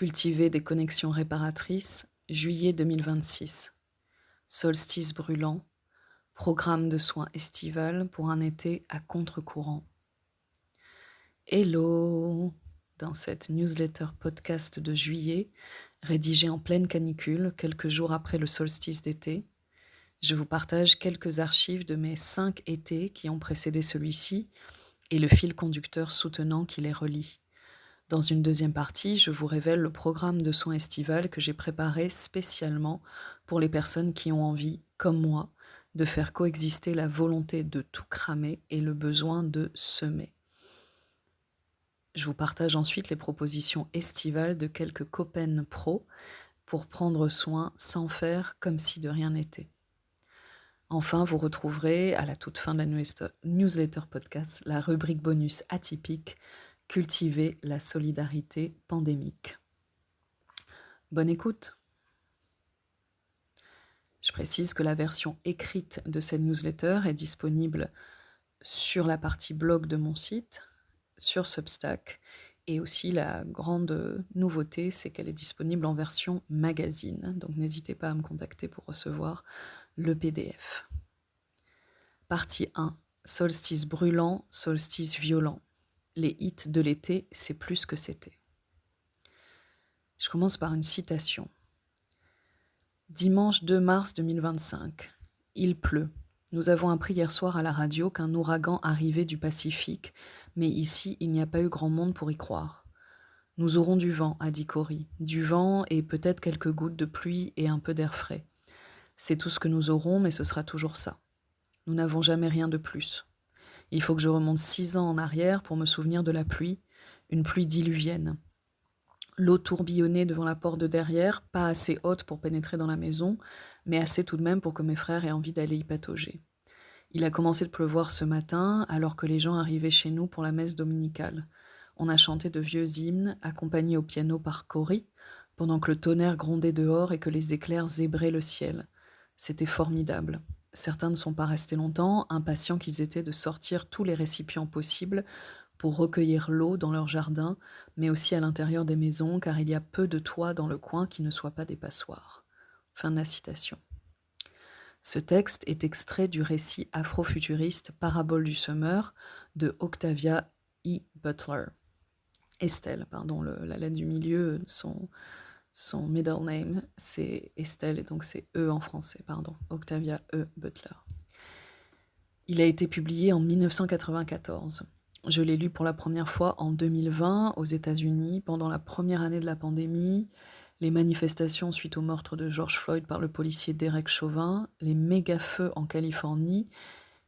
Cultiver des connexions réparatrices, juillet 2026. Solstice brûlant, programme de soins estival pour un été à contre-courant. Hello! Dans cette newsletter podcast de juillet, rédigée en pleine canicule, quelques jours après le solstice d'été, je vous partage quelques archives de mes 5 étés qui ont précédé celui-ci et le fil conducteur soutenant qui les relie. Dans une deuxième partie, je vous révèle le programme de soins estival que j'ai préparé spécialement pour les personnes qui ont envie, comme moi, de faire coexister la volonté de tout cramer et le besoin de semer. Je vous partage ensuite les propositions estivales de quelques copains pros pour prendre soin sans faire comme si de rien n'était. Enfin, vous retrouverez à la toute fin de la newsletter podcast la rubrique bonus atypique Cultiver la solidarité pandémique. Bonne écoute. Je précise que la version écrite de cette newsletter est disponible sur la partie blog de mon site, sur Substack, et aussi la grande nouveauté, c'est qu'elle est disponible en version magazine, donc n'hésitez pas à me contacter pour recevoir le PDF. Partie 1. Solstice brûlant, solstice violent. Les hits de l'été, c'est plus que c'était. Je commence par une citation. Dimanche 2 mars 2025. Il pleut. Nous avons appris hier soir à la radio qu'un ouragan arrivait du Pacifique, mais ici, il n'y a pas eu grand monde pour y croire. Nous aurons du vent, a dit Cory. Du vent et peut-être quelques gouttes de pluie et un peu d'air frais. C'est tout ce que nous aurons, mais ce sera toujours ça. Nous n'avons jamais rien de plus. Il faut que je remonte 6 ans en arrière pour me souvenir de la pluie, une pluie diluvienne. L'eau tourbillonnait devant la porte de derrière, pas assez haute pour pénétrer dans la maison, mais assez tout de même pour que mes frères aient envie d'aller y patauger. Il a commencé de pleuvoir ce matin, alors que les gens arrivaient chez nous pour la messe dominicale. On a chanté de vieux hymnes, accompagnés au piano par Cory, pendant que le tonnerre grondait dehors et que les éclairs zébraient le ciel. C'était formidable. Certains ne sont pas restés longtemps, impatients qu'ils étaient de sortir tous les récipients possibles pour recueillir l'eau dans leur jardin, mais aussi à l'intérieur des maisons, car il y a peu de toits dans le coin qui ne soient pas des passoires. Fin de la citation. Ce texte est extrait du récit afrofuturiste Parabole du semeur de Octavia E. Butler. Estelle, pardon, la lettre du milieu, son middle name, c'est Estelle, et donc c'est E en français, pardon, Octavia E. Butler. Il a été publié en 1994. Je l'ai lu pour la première fois en 2020 aux États-Unis, pendant la première année de la pandémie, les manifestations suite au meurtre de George Floyd par le policier Derek Chauvin, les méga-feux en Californie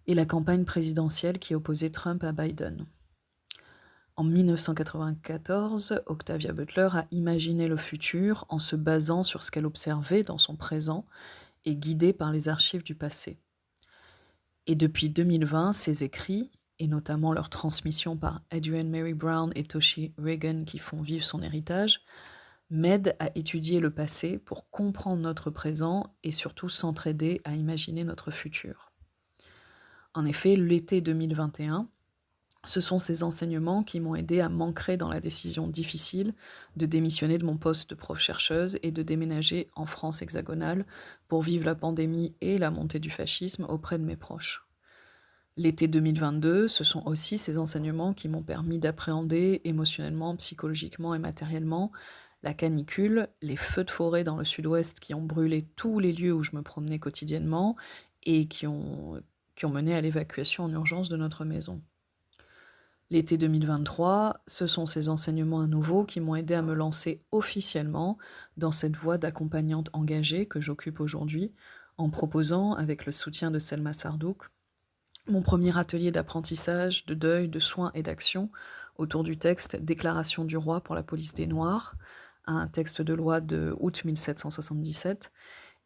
et la campagne présidentielle qui opposait Trump à Biden. En 1994, Octavia Butler a imaginé le futur en se basant sur ce qu'elle observait dans son présent et guidée par les archives du passé. Et depuis 2020, ses écrits, et notamment leur transmission par Adrienne Mary Brown et Toshi Reagan qui font vivre son héritage, m'aident à étudier le passé pour comprendre notre présent et surtout s'entraider à imaginer notre futur. En effet, l'été 2021, ce sont ces enseignements qui m'ont aidé à m'ancrer dans la décision difficile de démissionner de mon poste de prof-chercheuse et de déménager en France hexagonale pour vivre la pandémie et la montée du fascisme auprès de mes proches. L'été 2022, ce sont aussi ces enseignements qui m'ont permis d'appréhender émotionnellement, psychologiquement et matériellement la canicule, les feux de forêt dans le sud-ouest qui ont brûlé tous les lieux où je me promenais quotidiennement et qui ont mené à l'évacuation en urgence de notre maison. L'été 2023, ce sont ces enseignements à nouveau qui m'ont aidé à me lancer officiellement dans cette voie d'accompagnante engagée que j'occupe aujourd'hui, en proposant, avec le soutien de Selma Sardouk, mon premier atelier d'apprentissage, de deuil, de soins et d'action autour du texte Déclaration du roi pour la police des Noirs, un texte de loi de août 1777,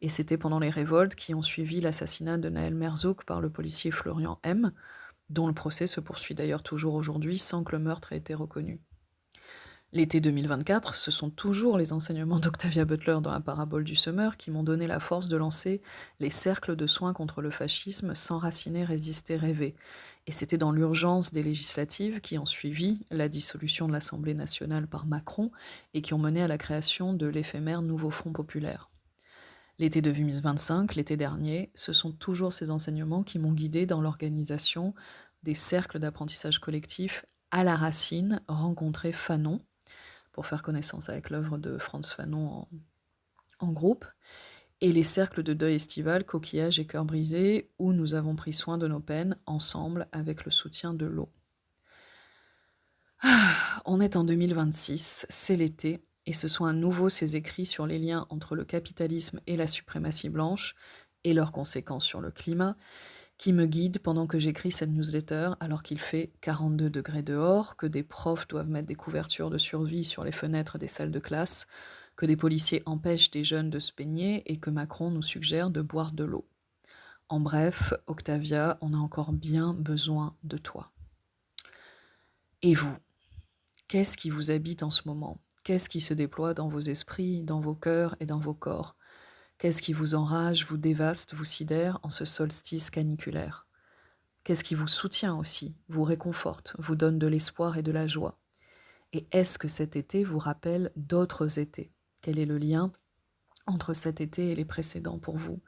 et c'était pendant les révoltes qui ont suivi l'assassinat de Naël Merzouk par le policier Florian M., dont le procès se poursuit d'ailleurs toujours aujourd'hui sans que le meurtre ait été reconnu. L'été 2024, ce sont toujours les enseignements d'Octavia Butler dans la parabole du semeur qui m'ont donné la force de lancer les cercles de soins contre le fascisme s'enraciner, résister, rêver. Et c'était dans l'urgence des législatives qui ont suivi la dissolution de l'Assemblée nationale par Macron et qui ont mené à la création de l'éphémère Nouveau Front populaire. L'été 2025, l'été dernier, ce sont toujours ces enseignements qui m'ont guidée dans l'organisation des cercles d'apprentissage collectif à la racine, rencontrer Fanon, pour faire connaissance avec l'œuvre de Frantz Fanon en groupe, et les cercles de deuil estival, coquillages et cœurs brisés, où nous avons pris soin de nos peines ensemble avec le soutien de l'eau. On est en 2026, c'est l'été, et ce sont à nouveau ces écrits sur les liens entre le capitalisme et la suprématie blanche, et leurs conséquences sur le climat, qui me guident pendant que j'écris cette newsletter alors qu'il fait 42 degrés dehors, que des profs doivent mettre des couvertures de survie sur les fenêtres des salles de classe, que des policiers empêchent des jeunes de se baigner et que Macron nous suggère de boire de l'eau. En bref, Octavia, on a encore bien besoin de toi. Et vous, qu'est-ce qui vous habite en ce moment? Qu'est-ce qui se déploie dans vos esprits, dans vos cœurs et dans vos corps? Qu'est-ce qui vous enrage, vous dévaste, vous sidère en ce solstice caniculaire? Qu'est-ce qui vous soutient aussi, vous réconforte, vous donne de l'espoir et de la joie? Et est-ce que cet été vous rappelle d'autres étés? Quel est le lien entre cet été et les précédents pour vous?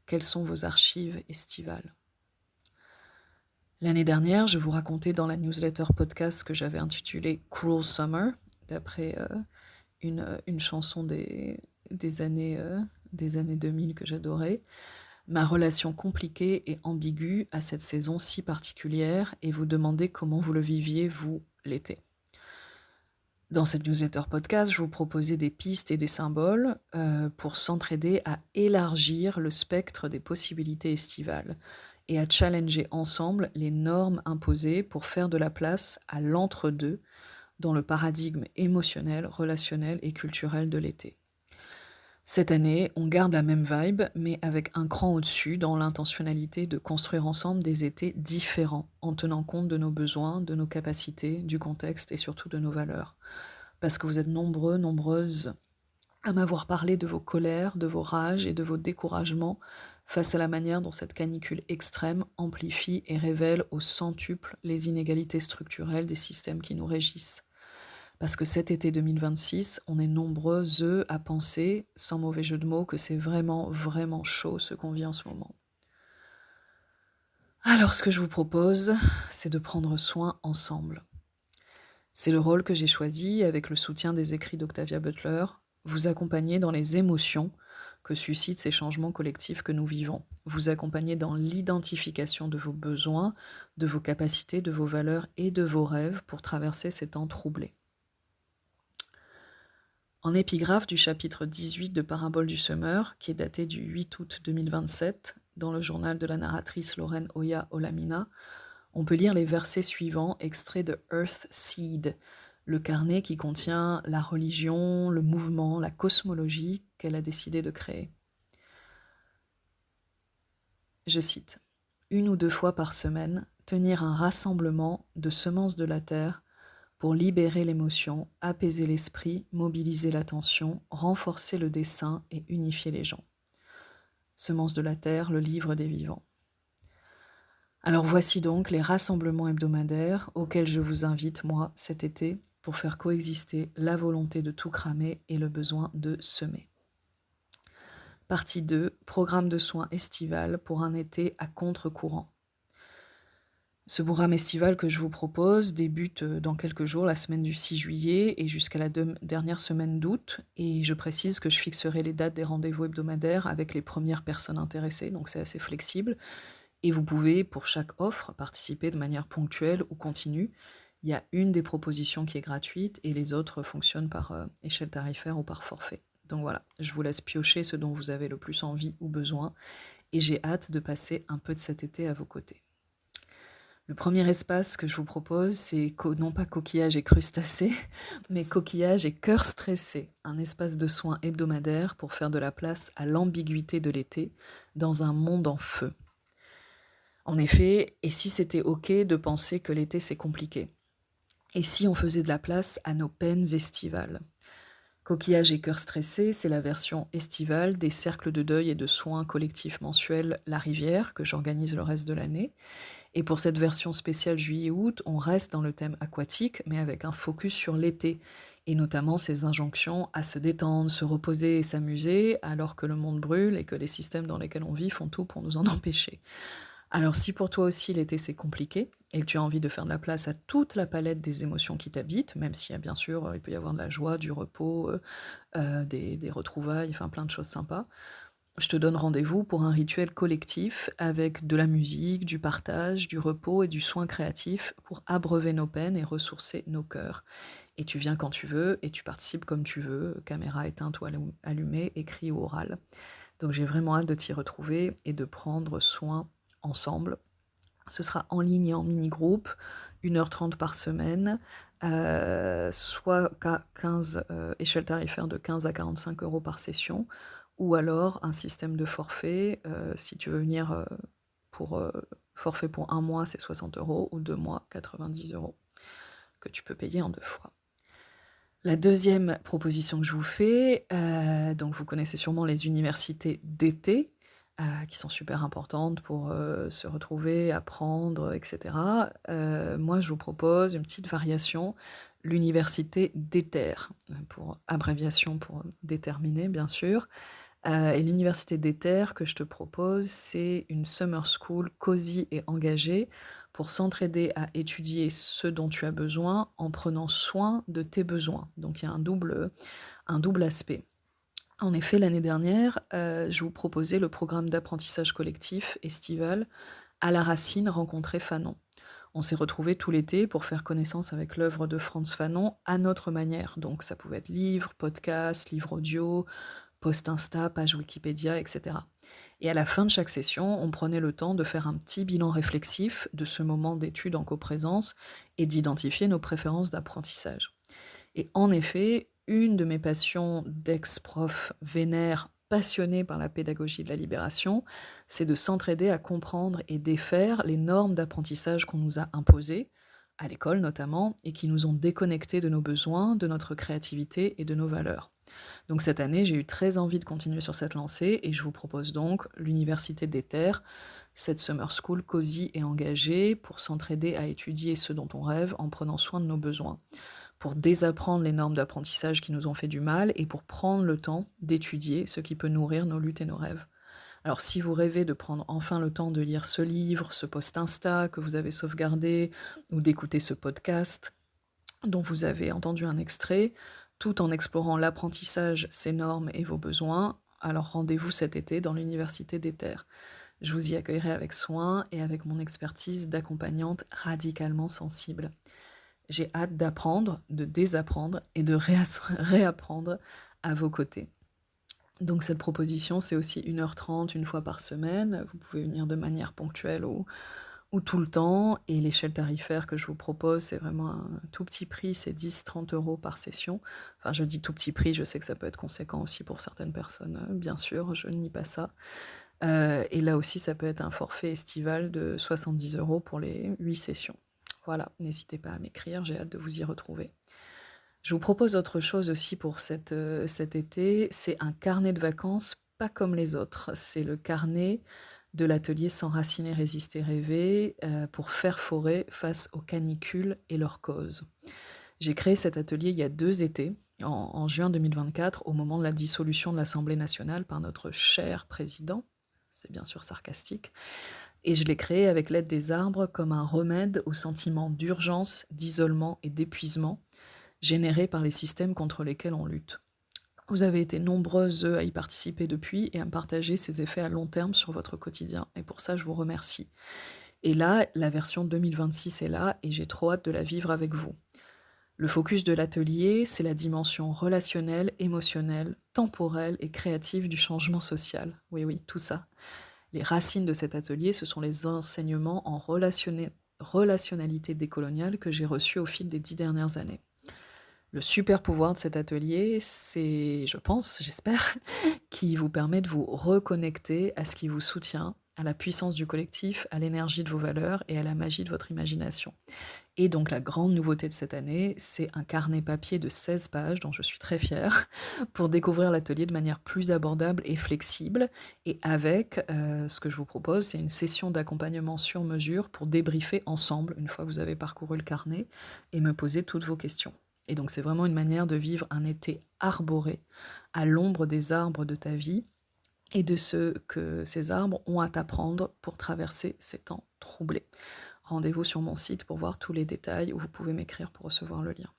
Quelles sont vos archives estivales? L'année dernière, je vous racontais dans la newsletter podcast que j'avais intitulée Cruel Summer, d'après une chanson des années 2000 que j'adorais, ma relation compliquée et ambiguë à cette saison si particulière, et vous demander comment vous le viviez, vous, l'été. Dans cette newsletter podcast, je vous proposais des pistes et des symboles pour s'entraider à élargir le spectre des possibilités estivales et à challenger ensemble les normes imposées pour faire de la place à l'entre-deux dans le paradigme émotionnel, relationnel et culturel de l'été. Cette année, on garde la même vibe, mais avec un cran au-dessus dans l'intentionnalité de construire ensemble des étés différents, en tenant compte de nos besoins, de nos capacités, du contexte et surtout de nos valeurs. Parce que vous êtes nombreux, nombreuses à m'avoir parlé de vos colères, de vos rages et de vos découragements face à la manière dont cette canicule extrême amplifie et révèle au centuple les inégalités structurelles des systèmes qui nous régissent. Parce que cet été 2026, on est nombreux à penser, sans mauvais jeu de mots, que c'est vraiment, vraiment chaud ce qu'on vit en ce moment. Alors ce que je vous propose, c'est de prendre soin ensemble. C'est le rôle que j'ai choisi, avec le soutien des écrits d'Octavia Butler, vous accompagner dans les émotions que suscitent ces changements collectifs que nous vivons, vous accompagner dans l'identification de vos besoins, de vos capacités, de vos valeurs et de vos rêves pour traverser ces temps troublés. En épigraphe du chapitre 18 de Parabole du semeur, qui est daté du 8 août 2027, dans le journal de la narratrice Lorraine Oya Olamina, on peut lire les versets suivants, extraits de Earth Seed, le carnet qui contient la religion, le mouvement, la cosmologie qu'elle a décidé de créer. Je cite, « 1 ou 2 fois par semaine, tenir un rassemblement de semences de la terre pour libérer l'émotion, apaiser l'esprit, mobiliser l'attention, renforcer le dessein et unifier les gens. » Semences de la terre, le livre des vivants. Alors voici donc les rassemblements hebdomadaires auxquels je vous invite, moi, cet été, pour faire coexister la volonté de tout cramer et le besoin de semer. Partie 2, programme de soins estival pour un été à contre-courant. Ce programme estival que je vous propose débute dans quelques jours, la semaine du 6 juillet et jusqu'à la dernière semaine d'août. Et je précise que je fixerai les dates des rendez-vous hebdomadaires avec les premières personnes intéressées, donc c'est assez flexible. Et vous pouvez, pour chaque offre, participer de manière ponctuelle ou continue. Il y a une des propositions qui est gratuite et les autres fonctionnent par échelle tarifaire ou par forfait. Donc voilà, je vous laisse piocher ce dont vous avez le plus envie ou besoin et j'ai hâte de passer un peu de cet été à vos côtés. Le premier espace que je vous propose, c'est non pas coquillage et crustacés, mais coquillage et cœur stressé, un espace de soins hebdomadaire pour faire de la place à l'ambiguïté de l'été dans un monde en feu. En effet, et si c'était ok de penser que l'été c'est compliqué? Et si on faisait de la place à nos peines estivales? Coquillage et cœur stressé, c'est la version estivale des cercles de deuil et de soins collectifs mensuels La Rivière, que j'organise le reste de l'année. Et pour cette version spéciale juillet-août, on reste dans le thème aquatique, mais avec un focus sur l'été, et notamment ces injonctions à se détendre, se reposer et s'amuser, alors que le monde brûle et que les systèmes dans lesquels on vit font tout pour nous en empêcher. Alors si pour toi aussi l'été c'est compliqué et que tu as envie de faire de la place à toute la palette des émotions qui t'habitent, même s'il y a bien sûr, il peut y avoir de la joie, du repos, des retrouvailles, enfin plein de choses sympas. Je te donne rendez-vous pour un rituel collectif avec de la musique, du partage, du repos et du soin créatif pour abreuver nos peines et ressourcer nos cœurs. Et tu viens quand tu veux et tu participes comme tu veux, caméra éteinte ou allumée, écrit ou oral. Donc j'ai vraiment hâte de t'y retrouver et de prendre soin ensemble. Ce sera en ligne et en mini-groupe, 1h30 par semaine, soit 15, échelle tarifaire de 15 à 45 euros par session, ou alors un système de forfait, si tu veux venir pour forfait pour un mois, c'est 60 euros, ou 2 mois, 90 euros, que tu peux payer en 2 fois. La deuxième proposition que je vous fais, donc vous connaissez sûrement les universités d'été, qui sont super importantes pour, se retrouver, apprendre, et cetera. Moi, je vous propose une petite variation, l'université d'éther, pour abréviation pour déterminer, bien sûr. Et l'université d'éther que je te propose, c'est une summer school cosy et engagée pour s'entraider à étudier ce dont tu as besoin en prenant soin de tes besoins. Donc il y a un double aspect. En effet, l'année dernière, je vous proposais le programme d'apprentissage collectif estival «À la racine, rencontrer Fanon». On s'est retrouvés tout l'été pour faire connaissance avec l'œuvre de Frantz Fanon à notre manière. Donc ça pouvait être livre, podcast, livre audio, post Insta, page Wikipédia, etc. Et à la fin de chaque session, on prenait le temps de faire un petit bilan réflexif de ce moment d'étude en coprésence et d'identifier nos préférences d'apprentissage. Et en effet, une de mes passions d'ex-prof vénère passionné par la pédagogie de la libération, c'est de s'entraider à comprendre et défaire les normes d'apprentissage qu'on nous a imposées, à l'école notamment, et qui nous ont déconnectés de nos besoins, de notre créativité et de nos valeurs. Donc cette année, j'ai eu très envie de continuer sur cette lancée et je vous propose donc l'Université des Terres, cette summer school cosy et engagée pour s'entraider à étudier ce dont on rêve en prenant soin de nos besoins, pour désapprendre les normes d'apprentissage qui nous ont fait du mal et pour prendre le temps d'étudier ce qui peut nourrir nos luttes et nos rêves. Alors si vous rêvez de prendre enfin le temps de lire ce livre, ce post Insta que vous avez sauvegardé ou d'écouter ce podcast, dont vous avez entendu un extrait, tout en explorant l'apprentissage, ses normes et vos besoins, alors rendez-vous cet été dans l'Université des Terres. Je vous y accueillerai avec soin et avec mon expertise d'accompagnante radicalement sensible. J'ai hâte d'apprendre, de désapprendre et de réapprendre à vos côtés. Donc cette proposition, c'est aussi 1h30 une fois par semaine. Vous pouvez venir de manière ponctuelle ou tout le temps. Et l'échelle tarifaire que je vous propose, c'est vraiment un tout petit prix, c'est 10-30 € par session. Enfin, je dis tout petit prix, je sais que ça peut être conséquent aussi pour certaines personnes, bien sûr, je nie pas ça. Et là aussi, ça peut être un forfait estival de 70 € pour les 8 sessions. Voilà, n'hésitez pas à m'écrire, j'ai hâte de vous y retrouver. Je vous propose autre chose aussi pour cet été, c'est un carnet de vacances pas comme les autres. C'est le carnet de l'atelier «S'enraciner, résister, rêver», pour faire forêt face aux canicules et leurs causes. J'ai créé cet atelier il y a 2 étés, en juin 2024, au moment de la dissolution de l'Assemblée nationale par notre cher président. C'est bien sûr sarcastique. Et je l'ai créé avec l'aide des arbres comme un remède au sentiment d'urgence, d'isolement et d'épuisement générés par les systèmes contre lesquels on lutte. Vous avez été nombreuses à y participer depuis et à me partager ces effets à long terme sur votre quotidien. Et pour ça, je vous remercie. Et là, la version 2026 est là et j'ai trop hâte de la vivre avec vous. Le focus de l'atelier, c'est la dimension relationnelle, émotionnelle, temporelle et créative du changement social. Oui, oui, tout ça. Les racines de cet atelier, ce sont les enseignements en relationnalité décoloniale que j'ai reçus au fil des 10 dernières années. Le super pouvoir de cet atelier, c'est, je pense, j'espère, qui vous permet de vous reconnecter à ce qui vous soutient à la puissance du collectif, à l'énergie de vos valeurs et à la magie de votre imagination. Et donc la grande nouveauté de cette année, c'est un carnet papier de 16 pages dont je suis très fière pour découvrir l'atelier de manière plus abordable et flexible. Et avec, ce que je vous propose, c'est une session d'accompagnement sur mesure pour débriefer ensemble une fois que vous avez parcouru le carnet et me poser toutes vos questions. Et donc c'est vraiment une manière de vivre un été arboré à l'ombre des arbres de ta vie et de ce que ces arbres ont à t'apprendre pour traverser ces temps troublés. Rendez-vous sur mon site pour voir tous les détails ou vous pouvez m'écrire pour recevoir le lien.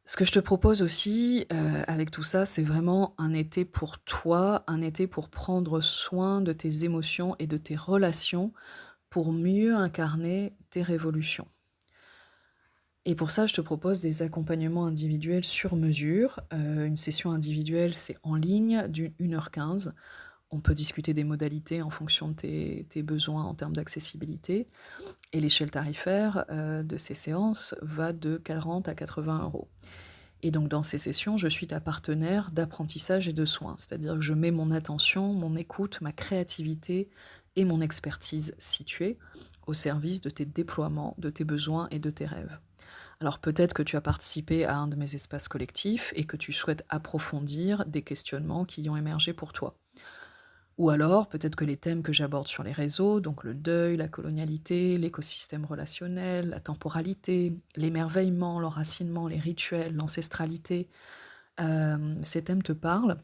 Ce que je te propose aussi, avec tout ça, c'est vraiment un été pour toi, un été pour prendre soin de tes émotions et de tes relations pour mieux incarner tes révolutions. Et pour ça, je te propose des accompagnements individuels sur mesure. Une session individuelle, c'est en ligne d'une 1h15. On peut discuter des modalités en fonction de tes besoins en termes d'accessibilité. Et l'échelle tarifaire, de ces séances va de 40 à 80 €. Et donc dans ces sessions, je suis ta partenaire d'apprentissage et de soins. C'est-à-dire que je mets mon attention, mon écoute, ma créativité et mon expertise située au service de tes déploiements, de tes besoins et de tes rêves. Alors peut-être que tu as participé à un de mes espaces collectifs et que tu souhaites approfondir des questionnements qui y ont émergé pour toi. Ou alors, peut-être que les thèmes que j'aborde sur les réseaux, donc le deuil, la colonialité, l'écosystème relationnel, la temporalité, l'émerveillement, l'enracinement, les rituels, l'ancestralité, ces thèmes te parlent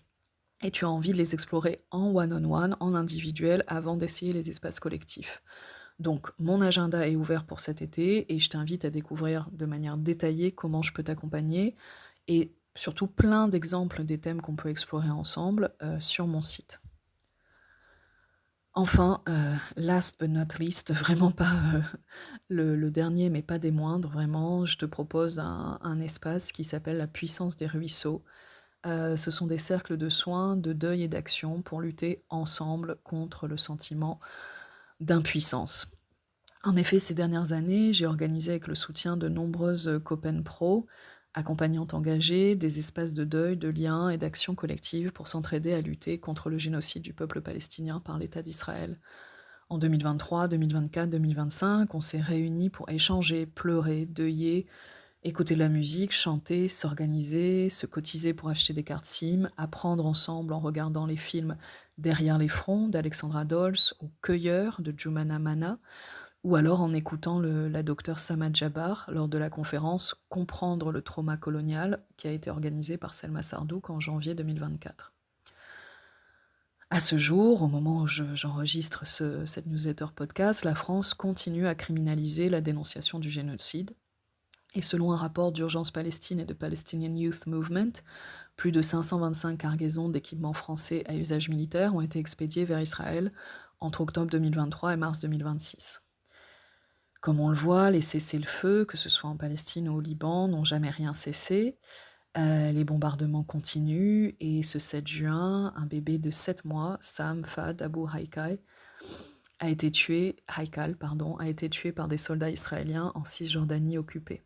et tu as envie de les explorer en one-on-one, en individuel, avant d'essayer les espaces collectifs. Donc, mon agenda est ouvert pour cet été et je t'invite à découvrir de manière détaillée comment je peux t'accompagner et surtout plein d'exemples des thèmes qu'on peut explorer ensemble sur mon site. Enfin, last but not least, vraiment pas le dernier, mais pas des moindres, vraiment, je te propose un espace qui s'appelle la puissance des ruisseaux. Ce sont des cercles de soins, de deuil et d'action pour lutter ensemble contre le sentiment d'impuissance. En effet, ces dernières années, j'ai organisé avec le soutien de nombreuses copaines pro, accompagnantes engagées, des espaces de deuil, de lien et d'action collective pour s'entraider à lutter contre le génocide du peuple palestinien par l'État d'Israël. En 2023, 2024, 2025, on s'est réunis pour échanger, pleurer, deuiller, écouter de la musique, chanter, s'organiser, se cotiser pour acheter des cartes SIM, apprendre ensemble en regardant les films Derrière les fronts d'Alexandra Dols ou Cueilleur de Jumana Mana, ou alors en écoutant la docteure Samad Jabbar lors de la conférence Comprendre le trauma colonial qui a été organisée par Selma Sardouk en janvier 2024. À ce jour, au moment où j'enregistre cette newsletter podcast, la France continue à criminaliser la dénonciation du génocide. Et selon un rapport d'Urgence Palestine et de Palestinian Youth Movement, plus de 525 cargaisons d'équipements français à usage militaire ont été expédiées vers Israël entre octobre 2023 et mars 2026. Comme on le voit, les cessez-le-feu, que ce soit en Palestine ou au Liban, n'ont jamais rien cessé. Les bombardements continuent et ce 7 juin, un bébé de 7 mois, Sam Fad Abu Haikal, a été tué par des soldats israéliens en Cisjordanie occupée.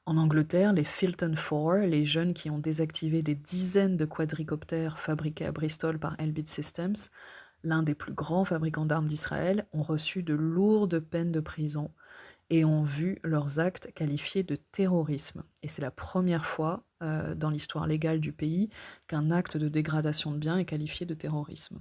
En Angleterre, les Filton 4, les jeunes qui ont désactivé des dizaines de quadricoptères fabriqués à Bristol par Elbit Systems, l'un des plus grands fabricants d'armes d'Israël, ont reçu de lourdes peines de prison et ont vu leurs actes qualifiés de terrorisme. Et c'est la première fois dans l'histoire légale du pays qu'un acte de dégradation de biens est qualifié de terrorisme.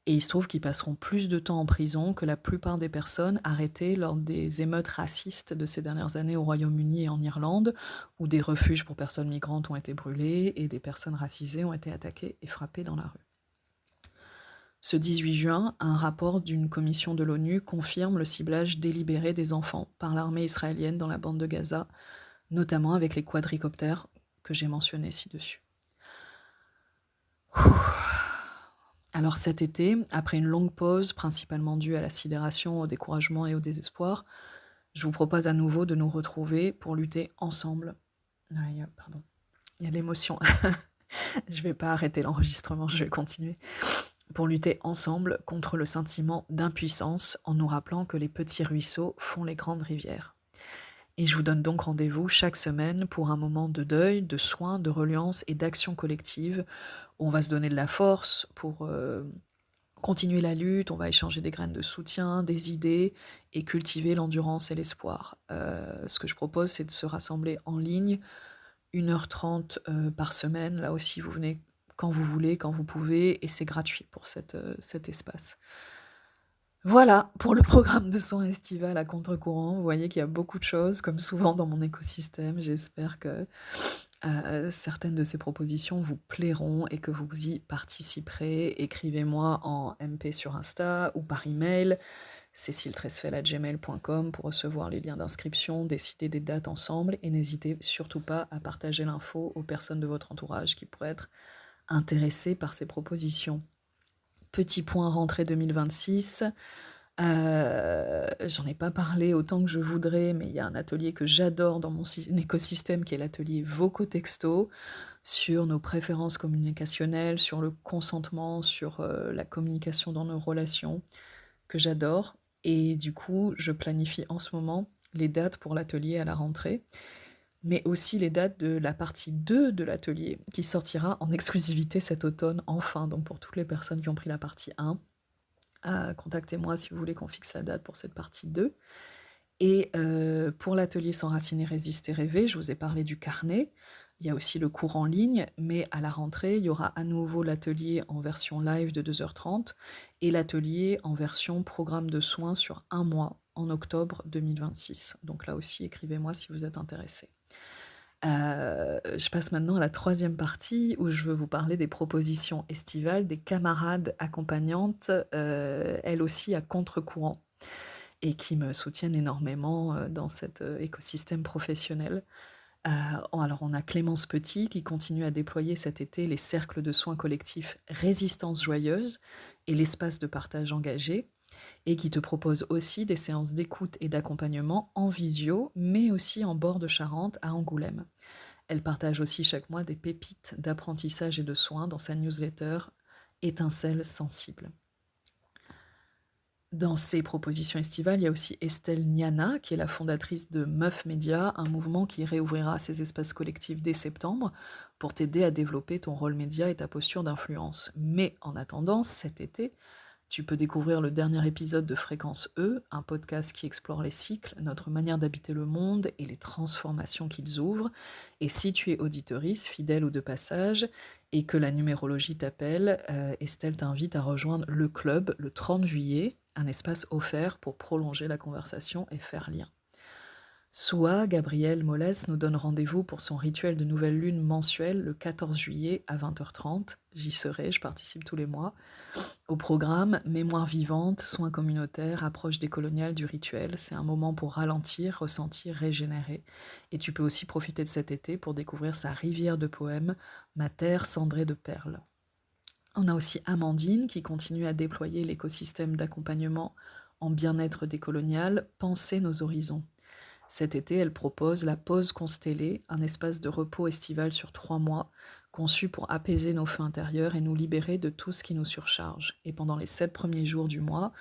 Et il se trouve qu'ils passeront plus de temps en prison que la plupart des personnes arrêtées lors des émeutes racistes de ces dernières années au Royaume-Uni et en Irlande, où des refuges pour personnes migrantes ont été brûlés et des personnes racisées ont été attaquées et frappées dans la rue. Ce 18 juin, un rapport d'une commission de l'ONU confirme le ciblage délibéré des enfants par l'armée israélienne dans la bande de Gaza, notamment avec les quadricoptères que j'ai mentionnés ci-dessus. Alors cet été, après une longue pause, principalement due à la sidération, au découragement et au désespoir, je vous propose à nouveau de nous retrouver pour lutter ensemble. Il y a l'émotion. Je ne vais pas arrêter l'enregistrement, je vais continuer. Pour lutter ensemble contre le sentiment d'impuissance en nous rappelant que les petits ruisseaux font les grandes rivières. Et je vous donne donc rendez-vous chaque semaine pour un moment de deuil, de soins, de reliance et d'action collective où on va se donner de la force pour continuer la lutte, on va échanger des graines de soutien, des idées et cultiver l'endurance et l'espoir. Ce que je propose, c'est de se rassembler en ligne, 1h30 par semaine. Là aussi, vous venez quand vous voulez, quand vous pouvez et c'est gratuit pour cet espace. Voilà pour le programme de soins estival à contre-courant. Vous voyez qu'il y a beaucoup de choses, comme souvent dans mon écosystème. J'espère que certaines de ces propositions vous plairont et que vous y participerez. Écrivez-moi en MP sur Insta ou par email, céciletresfel@gmail.com pour recevoir les liens d'inscription, décider des dates ensemble et n'hésitez surtout pas à partager l'info aux personnes de votre entourage qui pourraient être intéressées par ces propositions. Petit point rentrée 2026. J'en ai pas parlé autant que je voudrais, mais il y a un atelier que j'adore dans mon écosystème qui est l'atelier Vocotexto, sur nos préférences communicationnelles, sur le consentement, sur la communication dans nos relations, que j'adore. Et du coup, je planifie en ce moment les dates pour l'atelier à la rentrée, mais aussi les dates de la partie 2 de l'atelier, qui sortira en exclusivité cet automne, enfin. Donc pour toutes les personnes qui ont pris la partie 1, contactez-moi si vous voulez qu'on fixe la date pour cette partie 2. Et pour l'atelier S'enraciner, résister, rêver, je vous ai parlé du carnet. Il y a aussi le cours en ligne, mais à la rentrée, il y aura à nouveau l'atelier en version live de 2h30 et l'atelier en version programme de soins sur 1 mois en octobre 2026. Donc là aussi, écrivez-moi si vous êtes intéressés. Je passe maintenant à la 3e partie où je veux vous parler des propositions estivales des camarades accompagnantes, elles aussi à contre-courant et qui me soutiennent énormément, dans cet, écosystème professionnel. Alors on a Clémence Petit qui continue à déployer cet été les cercles de soins collectifs Résistance Joyeuse et l'espace de partage engagé et qui te propose aussi des séances d'écoute et d'accompagnement en visio, mais aussi en bord de Charente à Angoulême. Elle partage aussi chaque mois des pépites d'apprentissage et de soins dans sa newsletter Étincelles sensibles. Dans ses propositions estivales, il y a aussi Estelle Niana, qui est la fondatrice de Meuf Média, un mouvement qui réouvrira ses espaces collectifs dès septembre pour t'aider à développer ton rôle média et ta posture d'influence. Mais en attendant, cet été, tu peux découvrir le dernier épisode de Fréquence E, un podcast qui explore les cycles, notre manière d'habiter le monde et les transformations qu'ils ouvrent. Et si tu es auditorice, fidèle ou de passage, et que la numérologie t'appelle, Estelle t'invite à rejoindre le club le 30 juillet, un espace offert pour prolonger la conversation et faire lien. Soit Gabrielle Mollès nous donne rendez-vous pour son rituel de nouvelle lune mensuel le 14 juillet à 20h30. J'y serai, je participe tous les mois. Au programme, mémoire vivante, soins communautaires, approche décoloniale du rituel. C'est un moment pour ralentir, ressentir, régénérer. Et tu peux aussi profiter de cet été pour découvrir sa rivière de poèmes, Ma terre cendrée de perles. On a aussi Amandine qui continue à déployer l'écosystème d'accompagnement en bien-être décolonial, Penser nos horizons. Cet été, elle propose la pause constellée, un espace de repos estival sur 3 mois, conçu pour apaiser nos feux intérieurs et nous libérer de tout ce qui nous surcharge. Et pendant les 7 premiers jours du mois,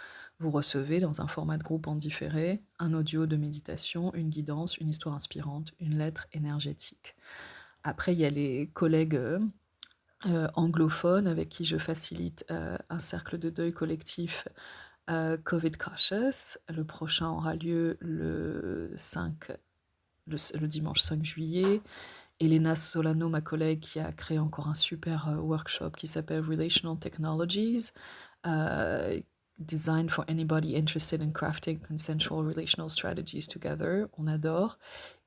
vous recevez, dans un format de groupe en différé, un audio de méditation, une guidance, une histoire inspirante, une lettre énergétique. Après, il y a les collègues anglophones avec qui je facilite un cercle de deuil collectif Covid Cautious. Le prochain aura lieu le dimanche 5 juillet. Elena Solano, ma collègue, qui a créé encore un super workshop qui s'appelle Relational Technologies, Design for anybody interested in crafting consensual relational strategies together. On adore.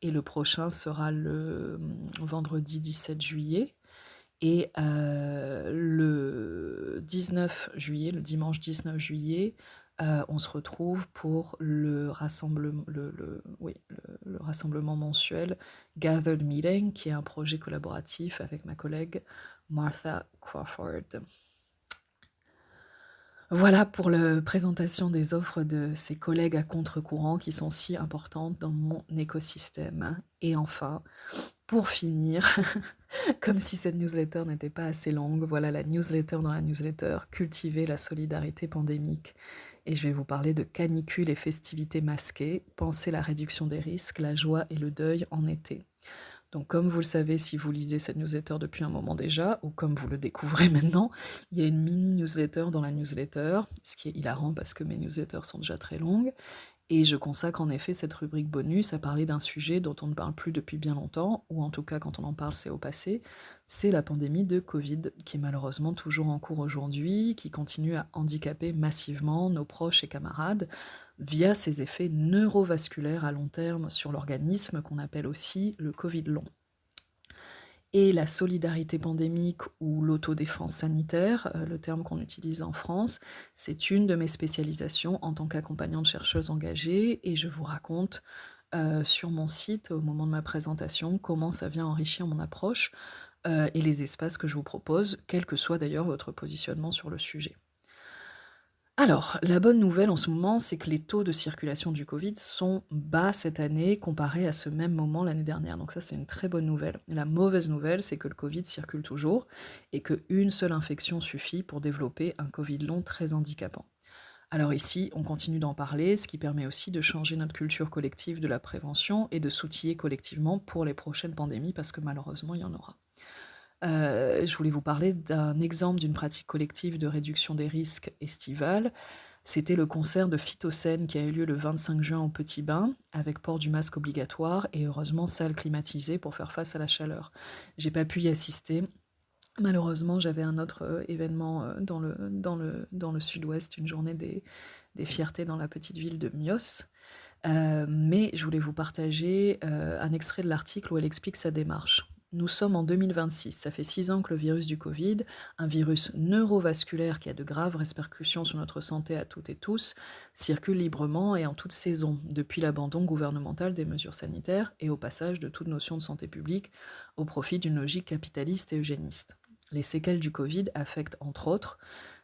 Et le prochain sera le vendredi 17 juillet. Et le 19 juillet, le dimanche 19 juillet, on se retrouve pour le rassemblement mensuel Gathered Meeting, qui est un projet collaboratif avec ma collègue Martha Crawford. Voilà pour la présentation des offres de ces collègues à contre-courant qui sont si importantes dans mon écosystème. Et enfin, pour finir, comme si cette newsletter n'était pas assez longue, voilà la newsletter dans la newsletter, cultiver la solidarité pandémique. Et je vais vous parler de canicules et festivités masquées, penser la réduction des risques, la joie et le deuil en été. Donc comme vous le savez si vous lisez cette newsletter depuis un moment déjà, ou comme vous le découvrez maintenant, il y a une mini newsletter dans la newsletter, ce qui est hilarant parce que mes newsletters sont déjà très longues. Et je consacre en effet cette rubrique bonus à parler d'un sujet dont on ne parle plus depuis bien longtemps, ou en tout cas quand on en parle c'est au passé, c'est la pandémie de Covid, qui est malheureusement toujours en cours aujourd'hui, qui continue à handicaper massivement nos proches et camarades via ses effets neurovasculaires à long terme sur l'organisme qu'on appelle aussi le Covid long. Et la solidarité pandémique ou l'autodéfense sanitaire, le terme qu'on utilise en France, c'est une de mes spécialisations en tant qu'accompagnante chercheuse engagée et je vous raconte, sur mon site, au moment de ma présentation, comment ça vient enrichir mon approche, et les espaces que je vous propose, quel que soit d'ailleurs votre positionnement sur le sujet. Alors, la bonne nouvelle en ce moment, c'est que les taux de circulation du Covid sont bas cette année comparés à ce même moment l'année dernière. Donc ça, c'est une très bonne nouvelle. La mauvaise nouvelle, c'est que le Covid circule toujours et qu'une seule infection suffit pour développer un Covid long très handicapant. Alors ici, on continue d'en parler, ce qui permet aussi de changer notre culture collective de la prévention et de s'outiller collectivement pour les prochaines pandémies, parce que malheureusement, il y en aura. Je voulais vous parler d'un exemple d'une pratique collective de réduction des risques estivale. C'était le concert de Phytocène qui a eu lieu le 25 juin au Petit Bain, avec port du masque obligatoire et heureusement salle climatisée pour faire face à la chaleur. J'ai pas pu y assister. Malheureusement, j'avais un autre événement dans le sud-ouest, une journée des fiertés dans la petite ville de Mios. Mais je voulais vous partager un extrait de l'article où elle explique sa démarche. Nous sommes en 2026, ça fait 6 ans que le virus du Covid, un virus neurovasculaire qui a de graves répercussions sur notre santé à toutes et tous, circule librement et en toute saison, depuis l'abandon gouvernemental des mesures sanitaires et au passage de toute notion de santé publique au profit d'une logique capitaliste et eugéniste. Les séquelles du Covid affectent, entre autres,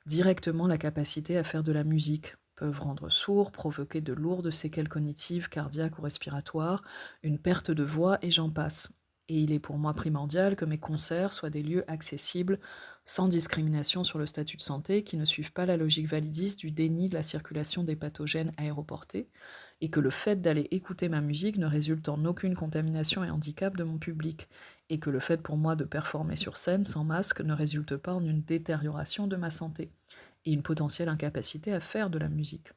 directement la capacité à faire de la musique, peuvent rendre sourd, provoquer de lourdes séquelles cognitives, cardiaques ou respiratoires, une perte de voix et j'en passe. Et il est pour moi primordial que mes concerts soient des lieux accessibles, sans discrimination sur le statut de santé, qui ne suivent pas la logique validiste du déni de la circulation des pathogènes aéroportés, et que le fait d'aller écouter ma musique ne résulte en aucune contamination et handicap de mon public, et que le fait pour moi de performer sur scène sans masque ne résulte pas en une détérioration de ma santé, et une potentielle incapacité à faire de la musique.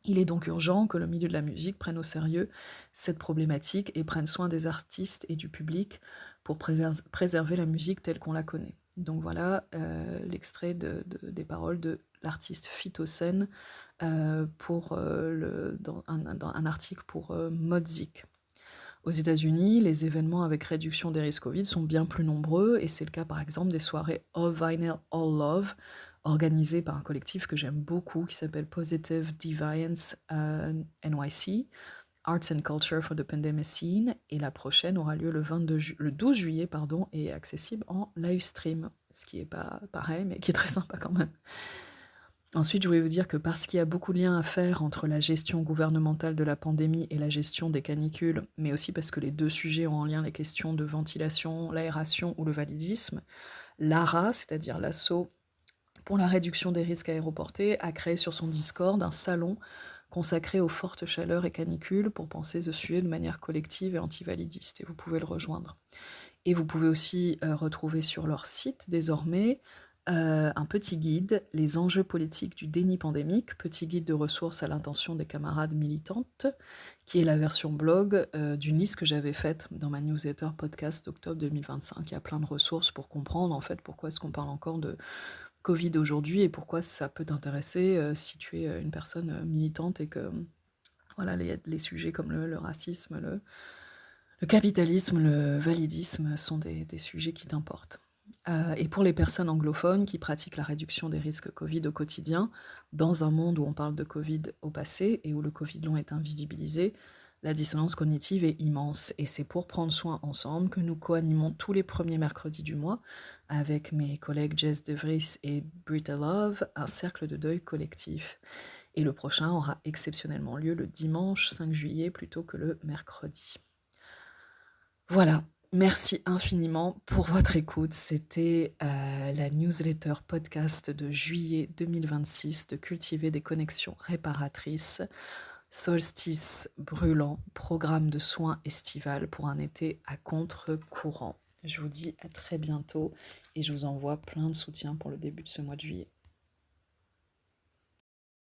Il est donc urgent que le milieu de la musique prenne au sérieux cette problématique et prenne soin des artistes et du public pour préserver la musique telle qu'on la connaît. Donc voilà l'extrait des paroles de l'artiste Phytocène dans un article pour Modzik. Aux États-Unis, les événements avec réduction des risques Covid sont bien plus nombreux et c'est le cas par exemple des soirées All Vinyl All Love organisées par un collectif que j'aime beaucoup qui s'appelle Positive Deviance NYC, Arts and Culture for the Pandemic Scene, et la prochaine aura lieu le 12 juillet et est accessible en live stream, ce qui est pas pareil mais qui est très sympa quand même. Ensuite, je voulais vous dire que parce qu'il y a beaucoup de liens à faire entre la gestion gouvernementale de la pandémie et la gestion des canicules, mais aussi parce que les deux sujets ont en lien les questions de ventilation, l'aération ou le validisme, l'ARA, c'est-à-dire l'Asso pour la réduction des risques aéroportés, a créé sur son Discord un salon consacré aux fortes chaleurs et canicules pour penser ce sujet de manière collective et antivalidiste, et vous pouvez le rejoindre. Et vous pouvez aussi retrouver sur leur site désormais un petit guide, Les enjeux politiques du déni pandémique, petit guide de ressources à l'intention des camarades militantes, qui est la version blog d'une liste que j'avais faite dans ma newsletter podcast d'octobre 2025. Il y a plein de ressources pour comprendre en fait pourquoi est-ce qu'on parle encore de Covid aujourd'hui et pourquoi ça peut t'intéresser si tu es une personne militante et que voilà, les sujets comme le racisme, le capitalisme, le validisme sont des sujets qui t'importent. Et pour les personnes anglophones qui pratiquent la réduction des risques Covid au quotidien, dans un monde où on parle de Covid au passé et où le Covid long est invisibilisé, la dissonance cognitive est immense. Et c'est pour prendre soin ensemble que nous co-animons tous les premiers mercredis du mois, avec mes collègues Jess De Vries et Britta Love, un cercle de deuil collectif. Et le prochain aura exceptionnellement lieu le dimanche 5 juillet plutôt que le mercredi. Voilà, merci infiniment pour votre écoute. C'était la newsletter podcast de juillet 2026 de Cultiver des connexions réparatrices. Solstice brûlant, programme de soins estival pour un été à contre-courant. Je vous dis à très bientôt et je vous envoie plein de soutien pour le début de ce mois de juillet.